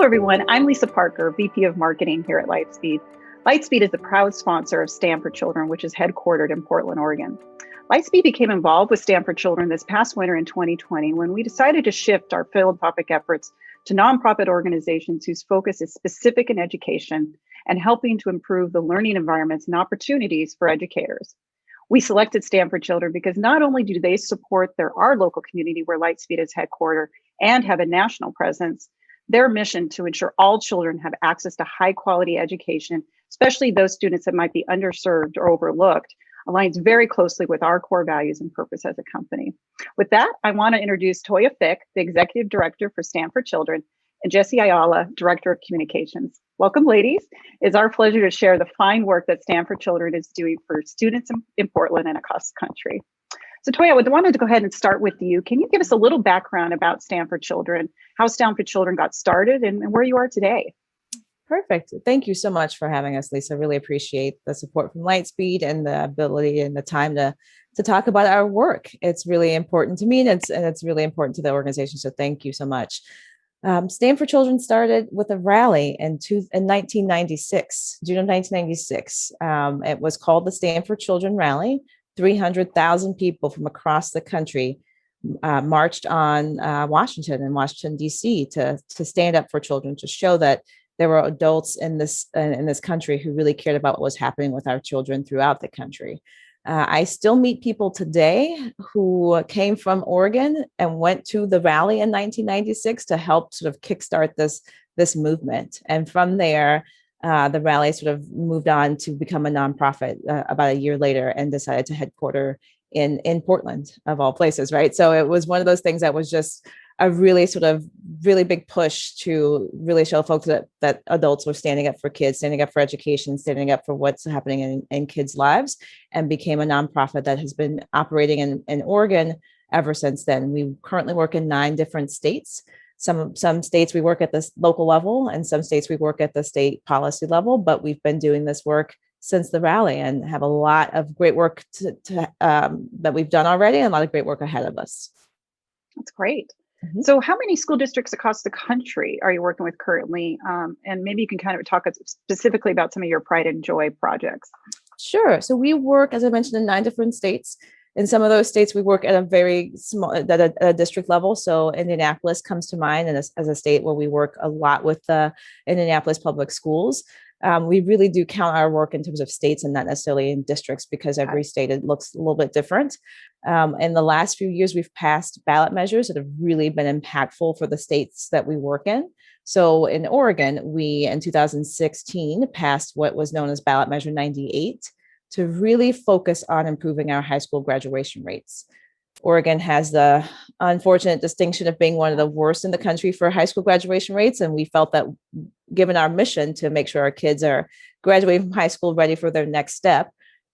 everyone. I'm Lisa Parker, VP of Marketing here at Lightspeed. Lightspeed is the proud sponsor of STEM for Children, which is headquartered in Portland, Oregon. Lightspeed became involved with STEM for Children this past winter in 2020 when we decided to shift our philanthropic efforts to nonprofit organizations whose focus is specific in education and helping to improve the learning environments and opportunities for educators. We selected STEM for Children because not only do they support our local community where Lightspeed is headquartered and have a national presence, their mission to ensure all children have access to high quality education, especially those students that might be underserved or overlooked, aligns very closely with our core values and purpose as a company. With that, I want to introduce Toya Fick, the Executive Director for STEM for Children, and Jesse Ayala, Director of Communications. Welcome, ladies. It's our pleasure to share the fine work that STEM for Children is doing for students in Portland and across the country. So Toya, I wanted to go ahead and start with you. Can you give us a little background about STEM for Children, how STEM for Children got started, and where you are today? Perfect. Thank you so much for having us, Lisa. Really appreciate the support from Lightspeed and the ability and the time to talk about our work. It's really important to me, and it's really important to the organization. So thank you so much. STEM for Children started with a rally in 1996, June of 1996. It was called the STEM for Children Rally. 300,000 people from across the country marched on Washington, D.C. to stand up for children, to show that there were adults in this country who really cared about what was happening with our children throughout the country. I still meet people today who came from Oregon and went to the rally in 1996 to help sort of kickstart this movement. And from there, the rally sort of moved on to become a nonprofit about a year later and decided to headquarter in Portland, of all places, right? So it was one of those things that was just a really big push to really show folks that adults were standing up for kids, standing up for education, standing up for what's happening in kids' lives, and became a nonprofit that has been operating in Oregon ever since then. We currently work in 9 different states. Some states we work at the local level, and some states we work at the state policy level, but we've been doing this work since the rally and have a lot of great work that we've done already and a lot of great work ahead of us. That's great. Mm-hmm. So how many school districts across the country are you working with currently? And maybe you can kind of talk specifically about some of your pride and joy projects. Sure. So we work, as I mentioned, in 9 different states. In some of those states, we work at a very small, at a district level. So Indianapolis comes to mind as a state where we work a lot with the Indianapolis public schools. We really do count our work in terms of states and not necessarily in districts, because every state, it looks a little bit different. In the last few years, we've passed ballot measures that have really been impactful for the states that we work in. So in Oregon, we, in 2016, passed what was known as Ballot Measure 98 to really focus on improving our high school graduation rates. Oregon has the unfortunate distinction of being one of the worst in the country for high school graduation rates. And we felt that, given our mission to make sure our kids are graduating from high school ready for their next step,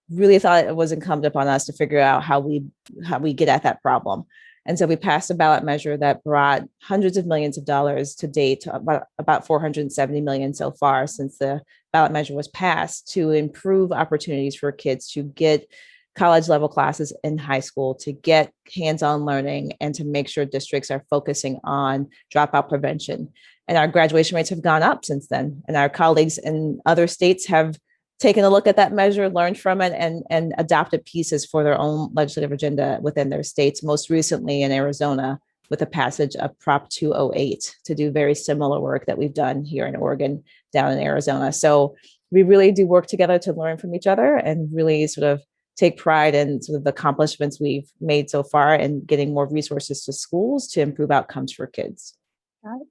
really thought it was incumbent upon us to figure out how we get at that problem. And so we passed a ballot measure that brought hundreds of millions of dollars to date, about $470 million so far since the ballot measure was passed, to improve opportunities for kids to get college level classes in high school, to get hands-on learning, and to make sure districts are focusing on dropout prevention. And our graduation rates have gone up since then. And our colleagues in other states have taken a look at that measure, learned from it, and adopted pieces for their own legislative agenda within their states, most recently in Arizona with the passage of Prop 208 to do very similar work that we've done here in Oregon, down in Arizona. So we really do work together to learn from each other and really sort of take pride in sort of the accomplishments we've made so far and getting more resources to schools to improve outcomes for kids. Got it.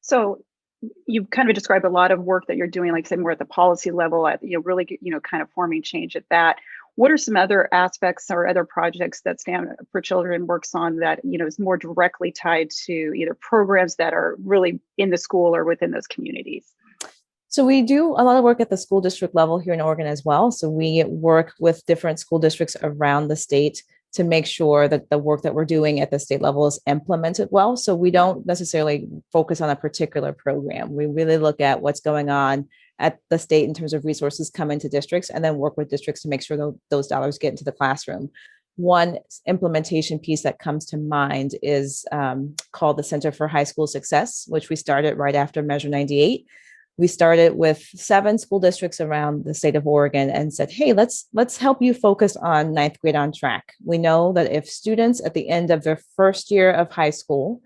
So you've kind of described a lot of work that you're doing, like say more at the policy level, at really kind of forming change at that. What are some other aspects or other projects that STEM for Children works on that is more directly tied to either programs that are really in the school or within those communities? So we do a lot of work at the school district level here in Oregon as well. So we work with different school districts around the state to make sure that the work that we're doing at the state level is implemented well. So we don't necessarily focus on a particular program. We really look at what's going on at the state in terms of resources coming to districts, and then work with districts to make sure those dollars get into the classroom. one implementation piece that comes to mind is called the Center for High School Success, which we started right after Measure 98. We started with 7 school districts around the state of Oregon and said, hey, let's help you focus on ninth grade on track. We know that if students at the end of their first year of high school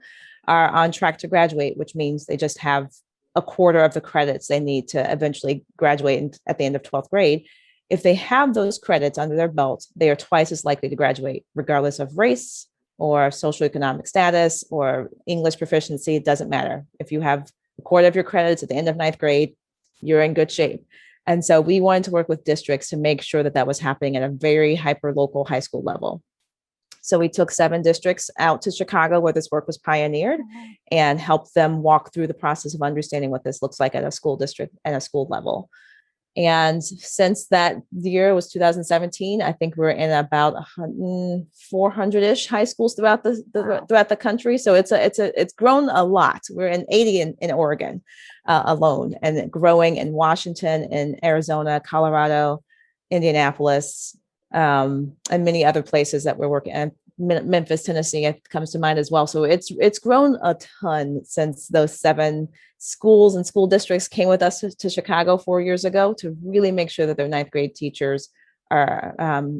are on track to graduate, which means they just have a quarter of the credits they need to eventually graduate at the end of 12th grade, if they have those credits under their belt, they are twice as likely to graduate, regardless of race or socioeconomic status or English proficiency. It doesn't matter. If you have a quarter of your credits at the end of ninth grade, you're in good shape. And so we wanted to work with districts to make sure that that was happening at a very hyper local high school level. So we took 7 districts out to Chicago where this work was pioneered and helped them walk through the process of understanding what this looks like at a school district and a school level. And since that year was 2017, I think we're in about 400-ish high schools throughout the country. So it's grown a lot. We're in 80 in Oregon alone, and growing in Washington, in Arizona, Colorado, Indianapolis, and many other places that we're working in. Memphis, Tennessee, it comes to mind as well. So it's grown a ton since those 7 schools and school districts came with us to Chicago 4 years ago to really make sure that their ninth grade teachers are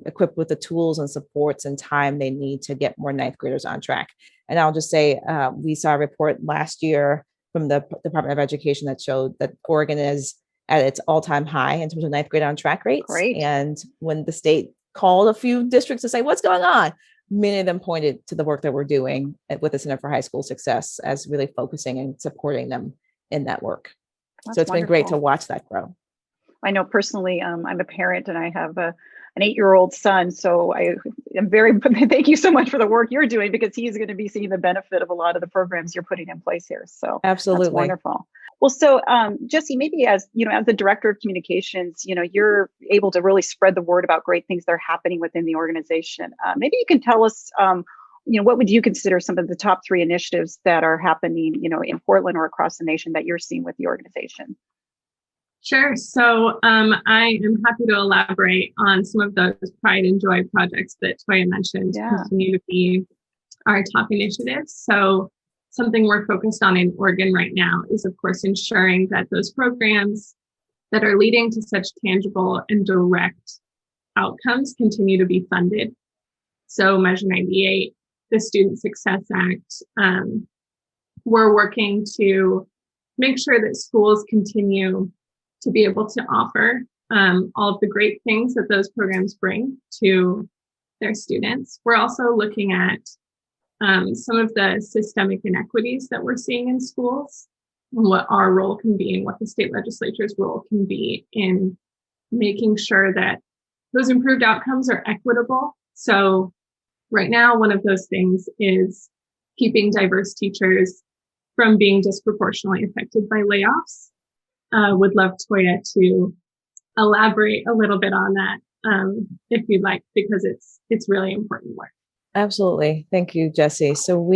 equipped with the tools and supports and time they need to get more ninth graders on track. And I'll just say, we saw a report last year from the Department of Education that showed that Oregon is at its all-time high in terms of ninth grade on track rates. Great. And when the state called a few districts to say, what's going on? Many of them pointed to the work that we're doing with the Center for High School Success as really focusing and supporting them in that work. That's so it's wonderful. been great to watch that grow. I know personally, I'm a parent and I have an 8-year-old son. So I am very, thank you so much for the work you're doing, because he's going to be seeing the benefit of a lot of the programs you're putting in place here. So absolutely. That's wonderful. Well, so Jesse, maybe as the director of communications, you're able to really spread the word about great things that are happening within the organization. Maybe you can tell us, what would you consider some of the top 3 initiatives that are happening, in Portland or across the nation that you're seeing with the organization? Sure. So I am happy to elaborate on some of those pride and joy projects that Toya mentioned. Continue to be our top initiatives. So something we're focused on in Oregon right now is, of course, ensuring that those programs that are leading to such tangible and direct outcomes continue to be funded. So Measure 98, the Student Success Act, we're working to make sure that schools continue to be able to offer all of the great things that those programs bring to their students. We're also looking at some of the systemic inequities that we're seeing in schools, and what our role can be and what the state legislature's role can be in making sure that those improved outcomes are equitable. So right now, one of those things is keeping diverse teachers from being disproportionately affected by layoffs. Would love Toya to elaborate a little bit on that, if you'd like, because it's really important work. Absolutely. Thank you, Jesse. So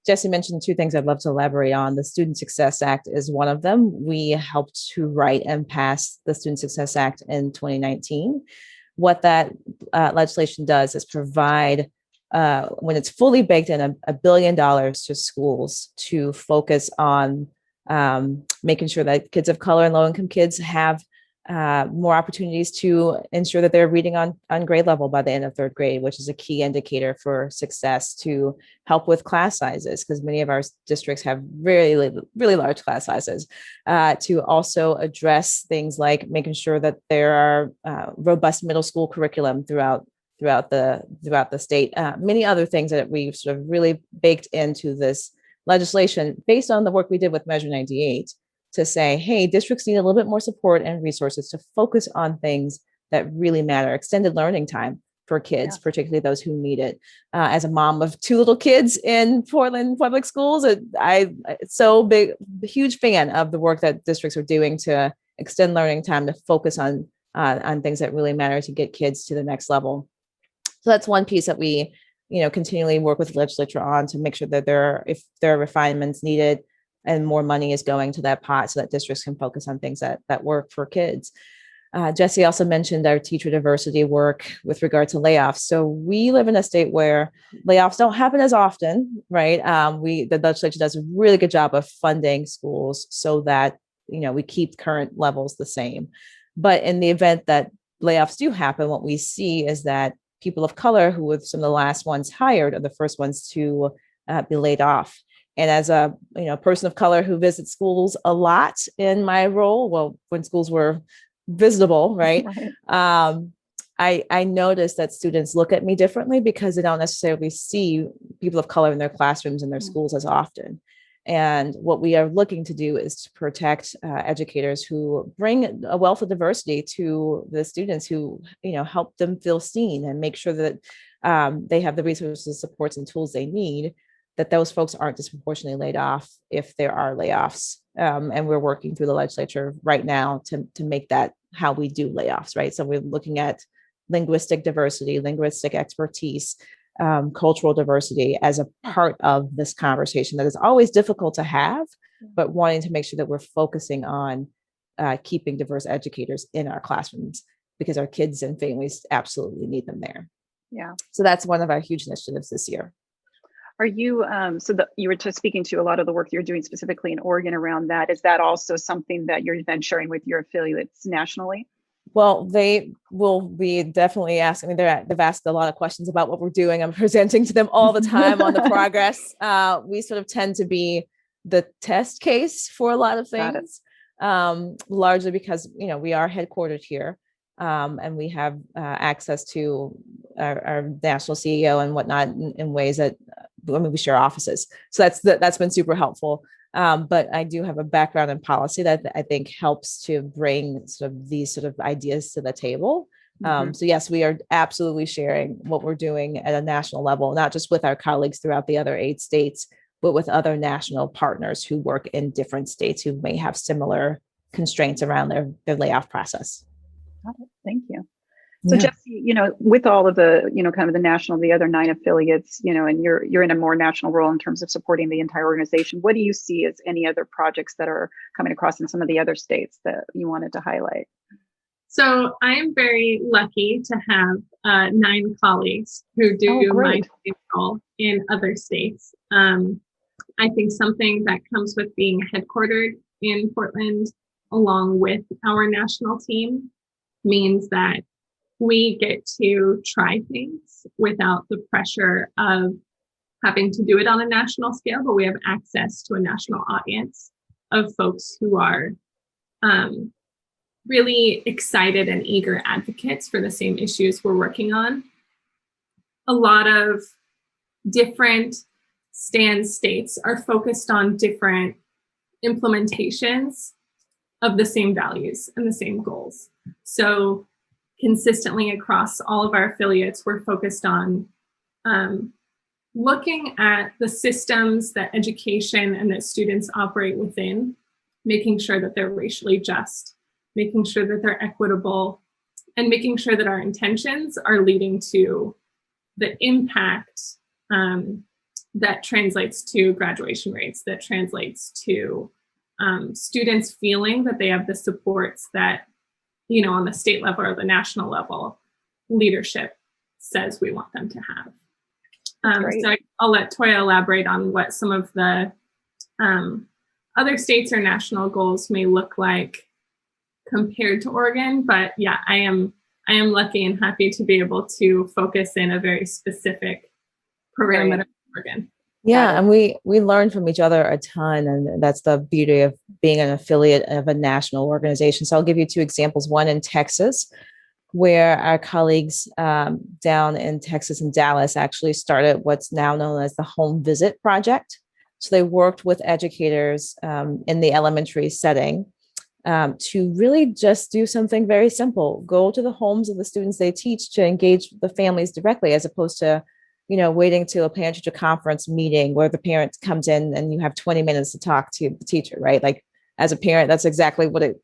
Jesse mentioned 2 things I'd love to elaborate on. The Student Success Act is one of them. We helped to write and pass the Student Success Act in 2019. What that legislation does is provide, when it's fully baked in, $1 billion to schools to focus on making sure that kids of color and low-income kids have more opportunities to ensure that they're reading on grade level by the end of 3rd grade, which is a key indicator for success, to help with class sizes, because many of our districts have really, really large class sizes, to also address things like making sure that there are robust middle school curriculum throughout the state, many other things that we've sort of really baked into this legislation based on the work we did with Measure 98, to say, hey, districts need a little bit more support and resources to focus on things that really matter. Extended learning time for kids, particularly those who need it. As a mom of 2 little kids in Portland public schools, it's so big, huge fan of the work that districts are doing to extend learning time, to focus on things that really matter to get kids to the next level. So that's one piece that we, continually work with the legislature on, to make sure that if there are refinements needed and more money is going to that pot, so that districts can focus on things that work for kids. Jesse also mentioned our teacher diversity work with regard to layoffs. So we live in a state where layoffs don't happen as often, right? The legislature does a really good job of funding schools so that, we keep current levels the same. But in the event that layoffs do happen, what we see is that people of color, who were some of the last ones hired, are the first ones to be laid off. And as a person of color who visits schools a lot in my role, well, when schools were visible, right? I noticed that students look at me differently because they don't necessarily see people of color in their classrooms and their schools as often. And what we are looking to do is to protect educators who bring a wealth of diversity to the students, who help them feel seen and make sure that they have the resources, supports, and tools they need, that those folks aren't disproportionately laid off if there are layoffs. And we're working through the legislature right now to make that how we do layoffs, right? So we're looking at linguistic diversity, linguistic expertise, cultural diversity as a part of this conversation that is always difficult to have, but wanting to make sure that we're focusing on keeping diverse educators in our classrooms, because our kids and families absolutely need them there. Yeah. So that's one of our huge initiatives this year. Are you, you were just speaking to a lot of the work you're doing specifically in Oregon around that. Is that also something that you're then sharing with your affiliates nationally? Well, they will be definitely asking. They've asked a lot of questions about what we're doing. I'm presenting to them all the time on the progress. We sort of tend to be the test case for a lot of things, largely because we are headquartered here, and we have access to our national CEO and whatnot in ways that we share offices. So that's been super helpful. But I do have a background in policy that I think helps to bring sort of these sort of ideas to the table. So yes, we are absolutely sharing what we're doing at a national level, not just with our colleagues throughout the other 8 states, but with other national partners who work in different states who may have similar constraints around their layoff process. Got it. Thank you. So Jesse, with all of the, kind of the other 9 affiliates, and you're in a more national role in terms of supporting the entire organization, what do you see as any other projects that are coming across in some of the other states that you wanted to highlight? So I am very lucky to have 9 colleagues who do my role in other states. I think something that comes with being headquartered in Portland, along with our national team, means that we get to try things without the pressure of having to do it on a national scale, but we have access to a national audience of folks who are really excited and eager advocates for the same issues we're working on. A lot of different states are focused on different implementations of the same values and the same goals. So consistently across all of our affiliates, we're focused on looking at the systems that education and that students operate within, making sure that they're racially just, making sure that they're equitable, and making sure that our intentions are leading to the impact that translates to graduation rates, that translates to students feeling that they have the supports that, on the state level or the national level, leadership says we want them to have. So I'll let Toya elaborate on what some of the other states or national goals may look like compared to Oregon. But yeah, I am lucky and happy to be able to focus in a very specific parameter of Oregon. Yeah, and we learn from each other a ton, and that's the beauty of being an affiliate of a national organization. So I'll give you 2 examples. One in Texas, where our colleagues down in Texas and Dallas actually started what's now known as the Home Visit Project. So they worked with educators in the elementary setting to really just do something very simple: go to the homes of the students they teach to engage the families directly, as opposed to waiting to a parent-teacher conference meeting where the parent comes in and you have 20 minutes to talk to the teacher, right? Like, as a parent, that's exactly what it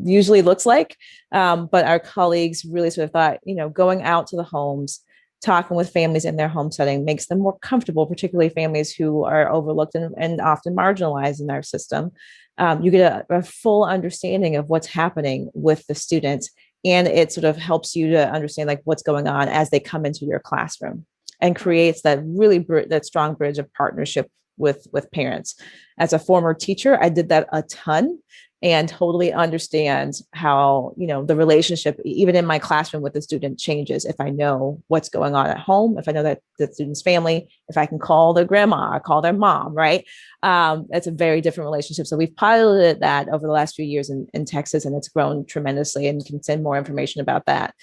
usually looks like. But our colleagues really sort of thought, going out to the homes, talking with families in their home setting makes them more comfortable, particularly families who are overlooked and often marginalized in our system. you get a full understanding of what's happening with the students. And it sort of helps you to understand like what's going on as they come into your classroom, and creates that really that strong bridge of partnership with parents. As a former teacher, I did that a ton, and totally understand how, the relationship, even in my classroom with the student, changes if I know what's going on at home, if I know that the student's family, if I can call their grandma or call their mom, right? It's a very different relationship. So we've piloted that over the last few years in Texas, and it's grown tremendously, and can send more information about that.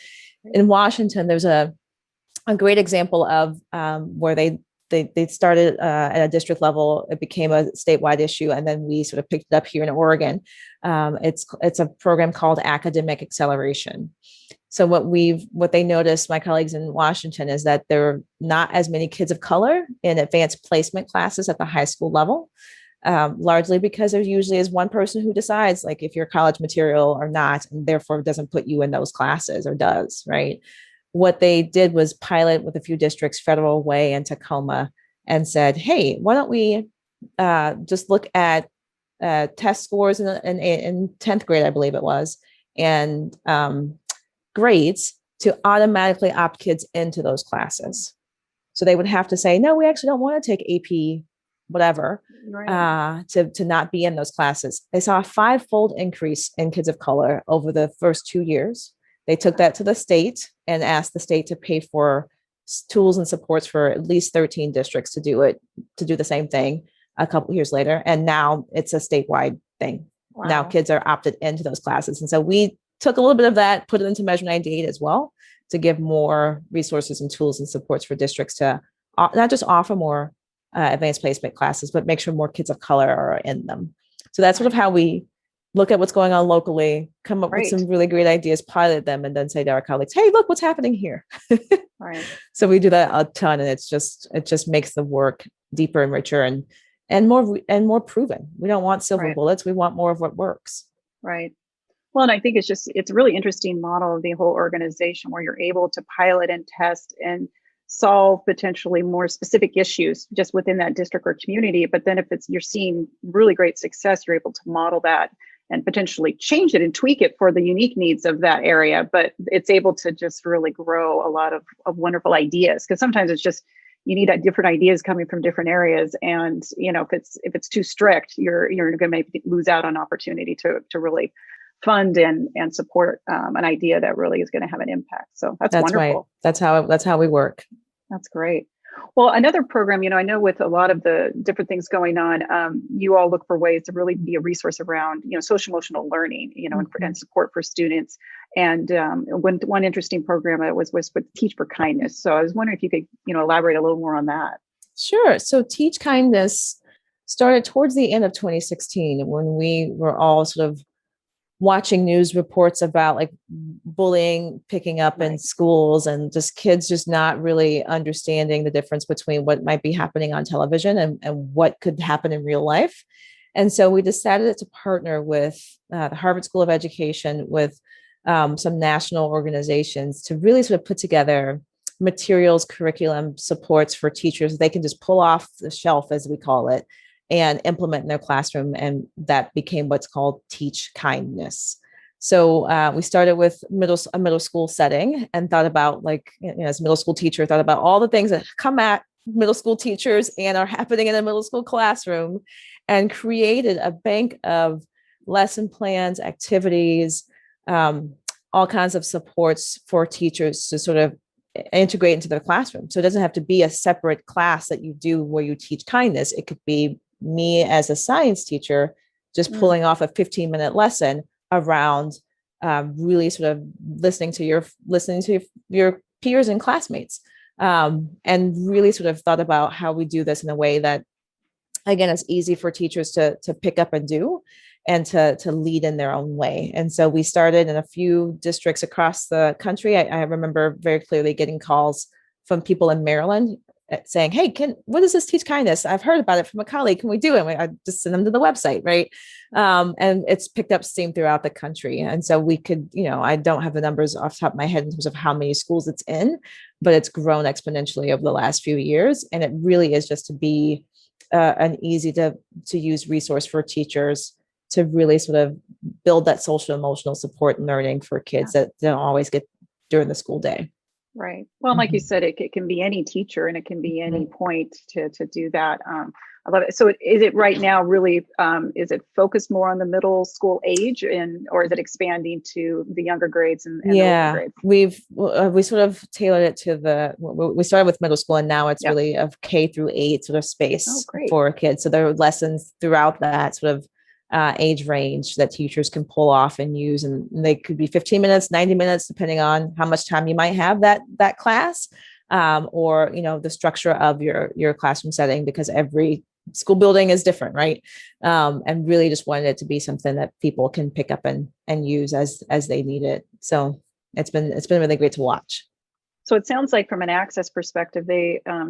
In Washington, there's a great example of where they started at a district level. It became a statewide issue, and then we sort of picked it up here in Oregon. It's a program called Academic Acceleration. So what they noticed, my colleagues in Washington, is that there are not as many kids of color in advanced placement classes at the high school level, largely because there usually is one person who decides like if you're college material or not, and therefore doesn't put you in those classes, or does, right? What they did was pilot with a few districts, Federal Way and Tacoma, and said, hey, why don't we just look at test scores in 10th grade, I believe it was, and grades to automatically opt kids into those classes. So they would have to say, no, we actually don't want to take AP, whatever, right, to not be in those classes. They saw a 5-fold increase in kids of color over the first 2 years. They took that to the state and asked the state to pay for tools and supports for at least 13 districts to do the same thing a couple of years later. And now it's a statewide thing. Wow. Now kids are opted into those classes. And so we took a little bit of that, put it into Measure 98 as well, to give more resources and tools and supports for districts to not just offer more advanced placement classes, but make sure more kids of color are in them. So that's sort of how we look at what's going on locally, come up with some really great ideas, pilot them, and then say to our colleagues, hey, look what's happening here. Right. So we do that a ton, and it just makes the work deeper and richer and more proven. We don't want silver bullets. We want more of what works. Right. Well, and I think it's a really interesting model of the whole organization, where you're able to pilot and test and solve potentially more specific issues just within that district or community. But then if you're seeing really great success, you're able to model that and potentially change it and tweak it for the unique needs of that area. But it's able to just really grow a lot of wonderful ideas, because sometimes it's just, you need different ideas coming from different areas. And, if it's too strict, you're going to maybe lose out on opportunity to really fund and support an idea that really is going to have an impact. So that's wonderful. Right. That's how we work. That's great. Well, another program, I know with a lot of the different things going on, you all look for ways to really be a resource around, social emotional learning, and support for students. And one interesting program was with Teach for Kindness. So I was wondering if you could, elaborate a little more on that. Sure. So Teach Kindness started towards the end of 2016, when we were all sort of watching news reports about like bullying picking up in schools, and just kids just not really understanding the difference between what might be happening on television and what could happen in real life. And so we decided to partner with the Harvard School of Education, with some national organizations, to really sort of put together materials, curriculum, supports for teachers they can just pull off the shelf, as we call it, and implement in their classroom. And that became what's called Teach Kindness. So we started with a middle school setting, and thought about, like, as a middle school teacher, thought about all the things that come at middle school teachers and are happening in a middle school classroom, and created a bank of lesson plans, activities, all kinds of supports for teachers to sort of integrate into their classroom. So it doesn't have to be a separate class that you do where you teach kindness. It could be me as a science teacher just pulling off a 15-minute lesson around really sort of listening to your peers and classmates, and really sort of thought about how we do this in a way that, again, it's easy for teachers to pick up and do, and to lead in their own way. And so we started in a few districts across the country. I remember very clearly getting calls from people in Maryland saying, hey, what is this Teach Kindness? I've heard about it from a colleague. Can we do it? I just send them to the website, right? And it's picked up steam throughout the country. And so we could, I don't have the numbers off the top of my head in terms of how many schools it's in, but it's grown exponentially over the last few years. And it really is just to be an easy to use resource for teachers to really sort of build that social emotional support and learning for kids that don't always get during the school day. Right. Well, like you said, it can be any teacher and it can be any point to do that. I love it. So is it right now really, is it focused more on the middle school age or is it expanding to the younger grades and the older grades? We sort of tailored it to we started with middle school and now it's really a K-8 sort of space for kids. So there are lessons throughout that sort of age range that teachers can pull off and use. And they could be 15 minutes, 90 minutes, depending on how much time you might have that class, or, the structure of your classroom setting, because every school building is different, right? And really just wanted it to be something that people can pick up and use as they need it. So it's been really great to watch. So it sounds like from an access perspective,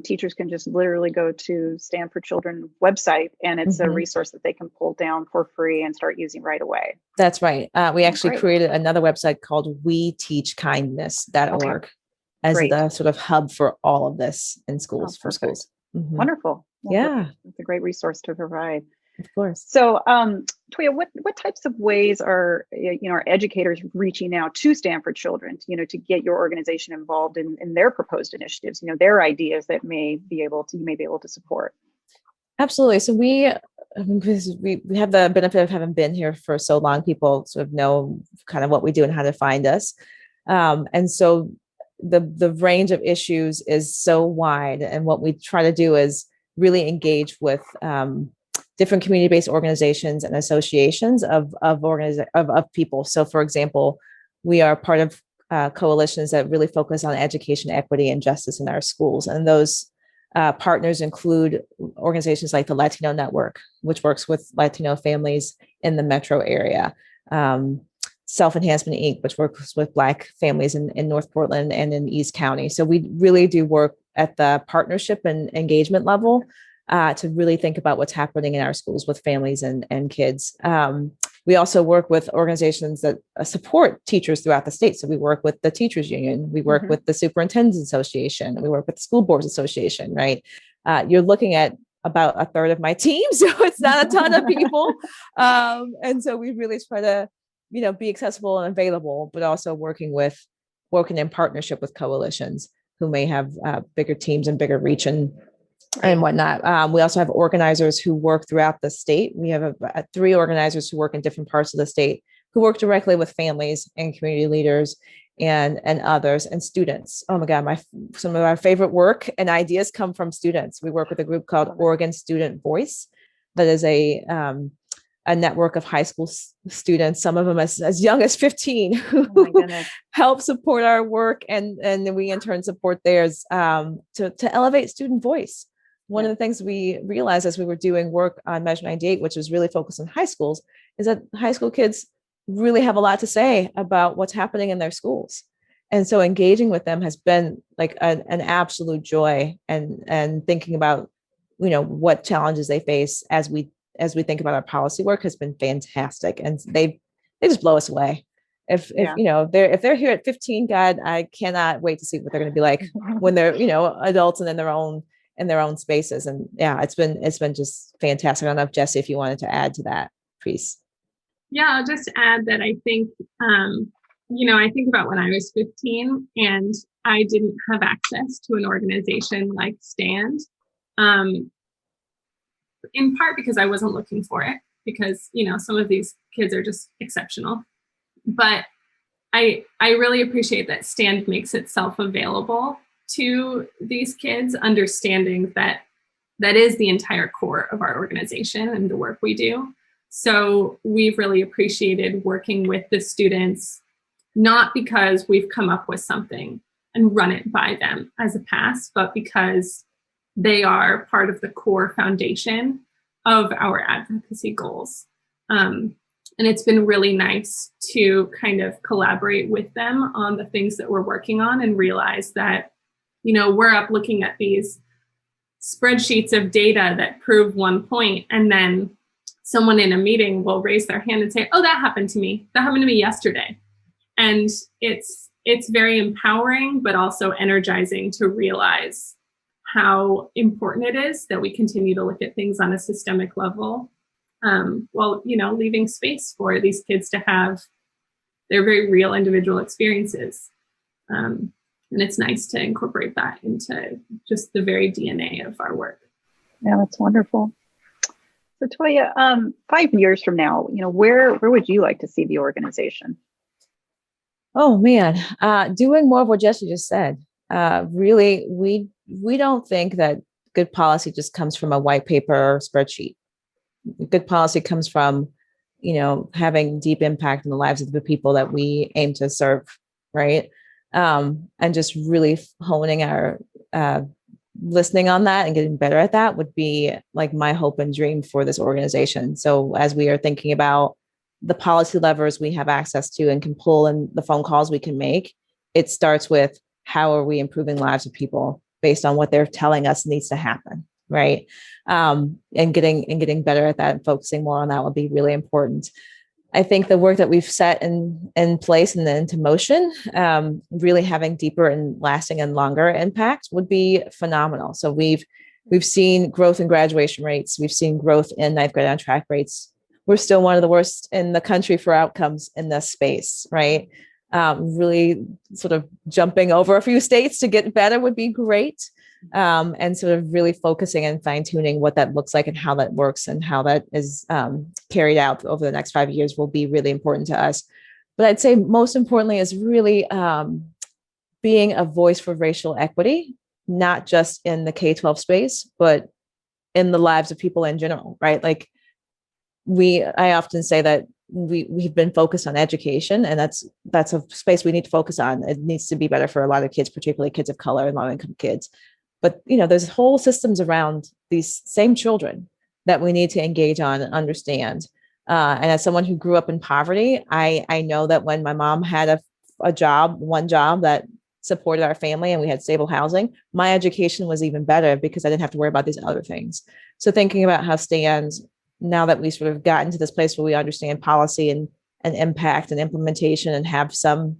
teachers can just literally go to Stand for Children website and it's a resource that they can pull down for free and start using right away. That's right. We actually created another website called weteachkindness.org as the sort of hub for all of this in schools, for schools. Wonderful. Well, it's a great resource to provide. Of course. So, Toya, what types of ways are our educators reaching out to Stand for Children, to get your organization involved in their proposed initiatives, their ideas that you may be able to support? Absolutely. So we have the benefit of having been here for so long. People sort of know kind of what we do and how to find us, and so the range of issues is so wide. And what we try to do is really engage with different community-based organizations and associations of people. So, for example, we are part of coalitions that really focus on education, equity, and justice in our schools. And those partners include organizations like the Latino Network, which works with Latino families in the metro area. Self-Enhancement Inc., which works with Black families in North Portland and in East County. So we really do work at the partnership and engagement level to really think about what's happening in our schools with families and kids. We also work with organizations that support teachers throughout the state. So we work with the Teachers Union, we work with the Superintendents Association, we work with the School Boards Association, right? You're looking at about a third of my team, so it's not a ton of people. And so we really try to, be accessible and available, but also working in partnership with coalitions who may have bigger teams and bigger reach and whatnot. We also have organizers who work throughout the state. We have 3 organizers who work in different parts of the state who work directly with families and community leaders and others and students. Oh my God, some of our favorite work and ideas come from students. We work with a group called Oregon Student Voice that is a network of high school students, some of them as young as 15, who help support our work, and then we in turn support theirs to elevate student voice. One of the things we realized as we were doing work on Measure 98, which was really focused on high schools, is that high school kids really have a lot to say about what's happening in their schools. And so engaging with them has been like an absolute joy, and thinking about, what challenges they face as we think about our policy work has been fantastic. And they just blow us away. If they're here at 15, God, I cannot wait to see what they're going to be like when they're, adults and in their own spaces. And it's been just fantastic. I don't know if Jessie, if you wanted to add to that piece. Yeah, I'll just add that I think, I think about when I was 15 and I didn't have access to an organization like Stand, in part because I wasn't looking for it, because, some of these kids are just exceptional. But I really appreciate that Stand makes itself available to these kids, understanding that is the entire core of our organization and the work we do. So we've really appreciated working with the students, not because we've come up with something and run it by them as a pass, but because they are part of the core foundation of our advocacy goals. And it's been really nice to kind of collaborate with them on the things that we're working on and realize that, we're up looking at these spreadsheets of data that prove one point, and then someone in a meeting will raise their hand and say, oh, that happened to me. That happened to me yesterday. And it's very empowering, but also energizing to realize how important it is that we continue to look at things on a systemic level leaving space for these kids to have their very real individual experiences. And it's nice to incorporate that into just the very DNA of our work. Yeah, that's wonderful. So Toya, 5 years from now, where would you like to see the organization? Oh man, doing more of what Jesse just said. Really, we don't think that good policy just comes from a white paper or spreadsheet. Good policy comes from, having deep impact in the lives of the people that we aim to serve, right? And just really honing our listening on that and getting better at that would be like my hope and dream for this organization. So as we are thinking about the policy levers we have access to and can pull and the phone calls we can make, it starts with how are we improving lives of people based on what they're telling us needs to happen, right? And getting better at that and focusing more on that would be really important. I think the work that we've set in place and then into motion, really having deeper and lasting and longer impact would be phenomenal. So we've seen growth in graduation rates. We've seen growth in ninth grade on track rates. We're still one of the worst in the country for outcomes in this space, right? Really sort of jumping over a few states to get better would be great. And sort of really focusing and fine tuning what that looks like and how that works and how that is carried out over the next 5 years will be really important to us. But I'd say most importantly is really being a voice for racial equity, not just in the K-12 space, but in the lives of people in general, right? Like I often say that we've been focused on education, and that's a space we need to focus on. It needs to be better for a lot of kids, particularly kids of color and low-income kids. But there's whole systems around these same children that we need to engage on and understand. And as someone who grew up in poverty, I know that when my mom had one job that supported our family and we had stable housing, my education was even better because I didn't have to worry about these other things. So thinking about how stands now that we sort of gotten to this place where we understand policy and impact and implementation and have some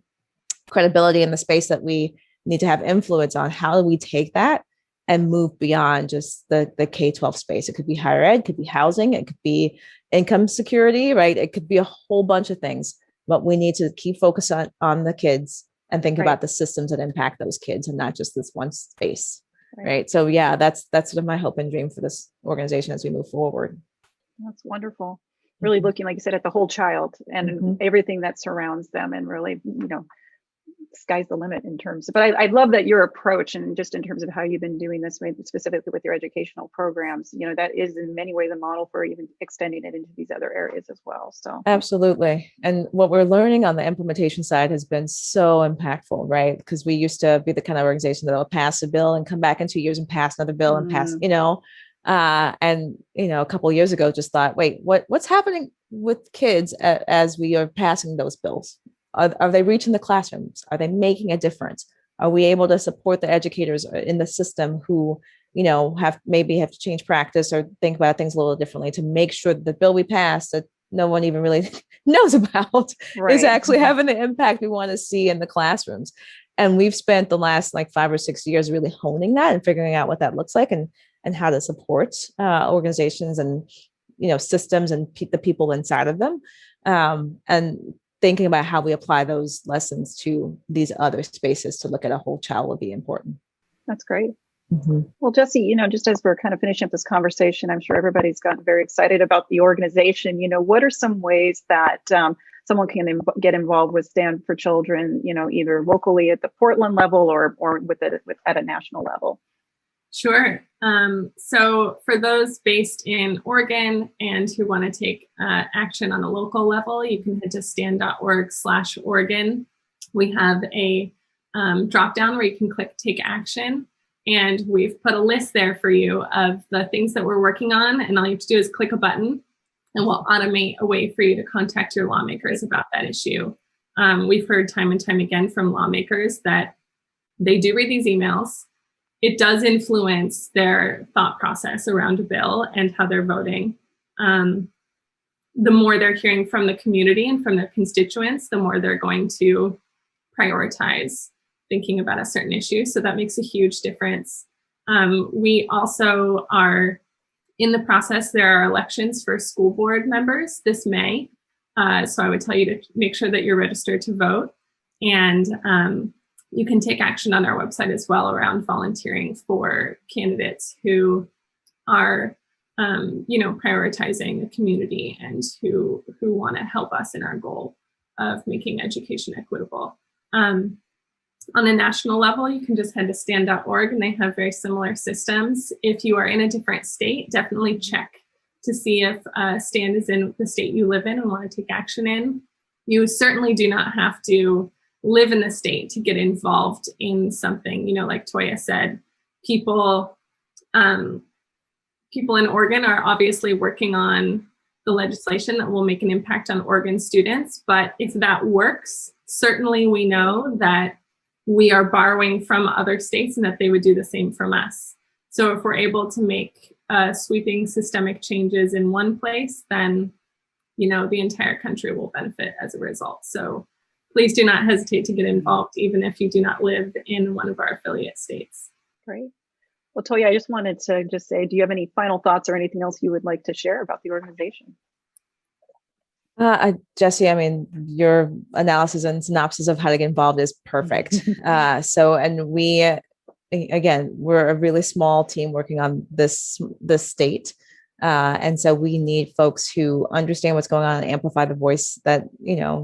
credibility in the space that we need to have influence on, how do we take that and move beyond just the K-12 space? It could be higher ed, it could be housing, it could be income security, right? It could be a whole bunch of things, but we need to keep focus on the kids and think about the systems that impact those kids and not just this one space, right? So yeah, that's sort of my hope and dream for this organization as we move forward. That's wonderful. Really looking, like you said, at the whole child and everything that surrounds them, and really, sky's the limit in terms of, but I love that your approach, and just in terms of how you've been doing this, specifically with your educational programs, that is in many ways a model for even extending it into these other areas as well. So absolutely. And what we're learning on the implementation side has been so impactful, right? Because we used to be the kind of organization that will pass a bill and come back in 2 years and pass another bill and pass, and a couple of years ago, just thought, wait, what's happening with kids as we are passing those bills? Are they reaching the classrooms? Are they making a difference? Are we able to support the educators in the system who, have to change practice or think about things a little differently to make sure that the bill we pass that no one even really knows about is actually having the impact we want to see in the classrooms? And we've spent the last 5 or 6 years really honing that and figuring out what that looks like and how to support organizations and systems and the people inside of them, and thinking about how we apply those lessons to these other spaces to look at a whole child will be important. That's great. Well, Jesse, just as we're kind of finishing up this conversation, I'm sure everybody's gotten very excited about the organization. What are some ways that someone can get involved with Stand for Children, either locally at the Portland level or at a national level? Sure. So for those based in Oregon and who want to take action on a local level, you can head to stand.org/Oregon. We have a drop down where you can click Take Action. And we've put a list there for you of the things that we're working on. And all you have to do is click a button and we'll automate a way for you to contact your lawmakers about that issue. We've heard time and time again from lawmakers that they do read these emails. It does influence their thought process around a bill and how they're voting. The more they're hearing from the community and from their constituents, the more they're going to prioritize thinking about a certain issue. So that makes a huge difference. We also are In the process, there are elections for school board members this May. So I would tell you to make sure that you're registered to vote. And you can take action on our website as well around volunteering for candidates who are, prioritizing the community and who want to help us in our goal of making education equitable. On a national level, you can just head to stand.org and they have very similar systems. If you are in a different state, definitely check to see if STAND is in the state you live in and want to take action in. You certainly do not have to live in the state to get involved in something. Like Toya said, people in Oregon are obviously working on the legislation that will make an impact on Oregon students. But if that works, certainly we know that we are borrowing from other states and that they would do the same from us. So if we're able to make sweeping systemic changes in one place, then, the entire country will benefit as a result. So please do not hesitate to get involved, even if you do not live in one of our affiliate states. Great. Well, Toya, I just wanted to say, do you have any final thoughts or anything else you would like to share about the organization? Jesse, your analysis and synopsis of how to get involved is perfect. We're a really small team working on this state. And so we need folks who understand what's going on and amplify the voice that,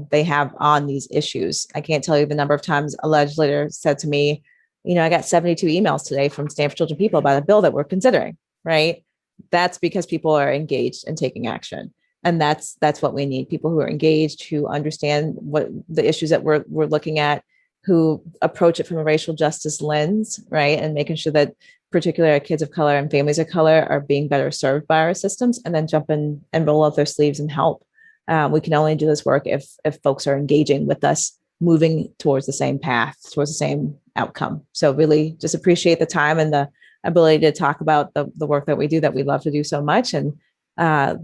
they have on these issues. I can't tell you the number of times a legislator said to me, I got 72 emails today from Stand for Children people about a bill that we're considering, right? That's because people are engaged and taking action. And that's what we need. People who are engaged, who understand what the issues that we're looking at, who approach it from a racial justice lens, right? And making sure that particularly our kids of color and families of color are being better served by our systems, and then jump in and roll up their sleeves and help. We can only do this work if folks are engaging with us, moving towards the same path, towards the same outcome. So really just appreciate the time and the ability to talk about the work that we do, that we love to do so much, and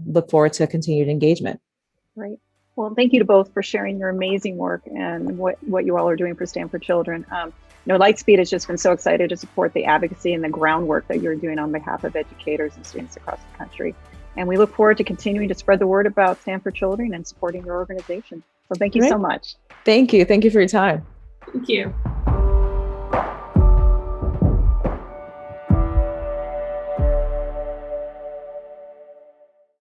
look forward to continued engagement. Great. Well, thank you to both for sharing your amazing work and what you all are doing for Stand for Children. Lightspeed has just been so excited to support the advocacy and the groundwork that you're doing on behalf of educators and students across the country. And we look forward to continuing to spread the word about Stand for Children and supporting your organization. So thank you so much. Thank you. Thank you for your time. Thank you.